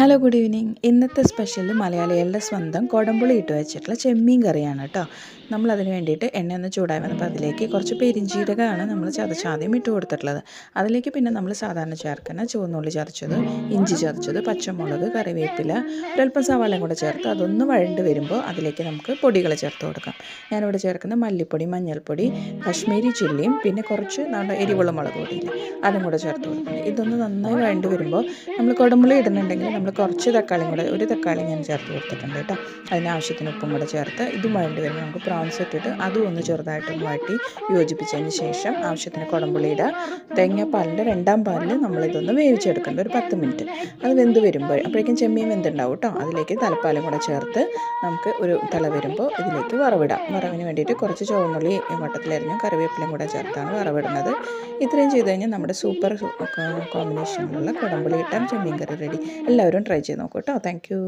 Hello good evening. ഇന്നത്തെ special മലയാളികളുടെ സ്വന്തം കുടംപുളി ഇട്ട് വെച്ചിട്ടുള്ള ചെമ്മീൻ കറിയാണ് കേട്ടോ. നമ്മളതിന് വേണ്ടിയിട്ട് എണ്ണ ഒന്ന് ചൂടായി വന്നപ്പോൾ അതിലേക്ക് കുറച്ച് പെരിഞ്ജീരകമാണ് നമ്മൾ ചതച്ചാദ്യം ഇട്ട് കൊടുത്തിട്ടുള്ളത്. അതിലേക്ക് പിന്നെ നമ്മൾ സാധാരണ ചേർക്കുന്ന ചുവന്നുള്ളി ചതച്ചത്, ഇഞ്ചി ചതച്ചത്, പച്ചമുളക്, കറിവേപ്പില, ഒരൽപ്പം സവാളയും കൂടെ ചേർത്ത് അതൊന്ന് വഴണ്ട് വരുമ്പോൾ അതിലേക്ക് നമുക്ക് പൊടികൾ ചേർത്ത് കൊടുക്കാം. ഞാനിവിടെ ചേർക്കുന്ന മല്ലിപ്പൊടി, മഞ്ഞൾപ്പൊടി, കശ്മീരി ചില്ലിയും പിന്നെ കുറച്ച് നമ്മുടെ എരിവുള്ള മുളക് പൊടിയില്ല അതും കൂടെ ചേർത്ത് കൊടുക്കണം. ഇതൊന്ന് നന്നായി വഴണ്ട് വരുമ്പോൾ നമ്മൾ കുടംപുളി ഇടുന്നുണ്ടെങ്കിൽ നമ്മൾ കുറച്ച് തക്കാളിയും കൂടെ, ഒരു തക്കാളി ഞാൻ ചേർത്ത് കൊടുത്തിട്ടുണ്ട് കേട്ടോ. അതിനാവശ്യത്തിന് ഉപ്പും കൂടെ ചേർത്ത് ഇതും വഴണ്ടി വരുമ്പോൾ നമുക്ക് പ്രോൺസ് ഇട്ടിട്ട് അതും ഒന്ന് ചെറുതായിട്ടൊന്ന് വാട്ടി യോജിപ്പിച്ചതിന് ശേഷം ആവശ്യത്തിന് കുടംപുളി ഇടുക. തേങ്ങാപ്പാലിൻ്റെ 2ാം പാലിൽ നമ്മളിതൊന്ന് വേവിച്ചെടുക്കേണ്ട ഒരു 10 മിനിറ്റ്. അത് വെന്ത് വരുമ്പോൾ അപ്പോഴേക്കും ചെമ്മീൻ വെന്തുണ്ടാവും കേട്ടോ. അതിലേക്ക് തലപ്പാലും കൂടെ ചേർത്ത് നമുക്ക് ഒരു തിള വരുമ്പോൾ ഇതിലേക്ക് വറവിടാം. വറവിന് വേണ്ടിയിട്ട് കുറച്ച് ചുവന്നുള്ളി വട്ടത്തിലരിഞ്ഞും കറിവേപ്പിലയും കൂടെ ചേർത്താണ് വറവിടുന്നത്. ഇത്രയും ചെയ്ത് കഴിഞ്ഞാൽ നമ്മുടെ സൂപ്പർ കോമ്പിനേഷനിലുള്ള കുടംപുളി ഇട്ടാൽ ചെമ്മീൻ കറി റെഡി. എല്ലാവരും ട്രൈ ചെയ്ത് നോക്കൂ കേട്ടോ. Thank you.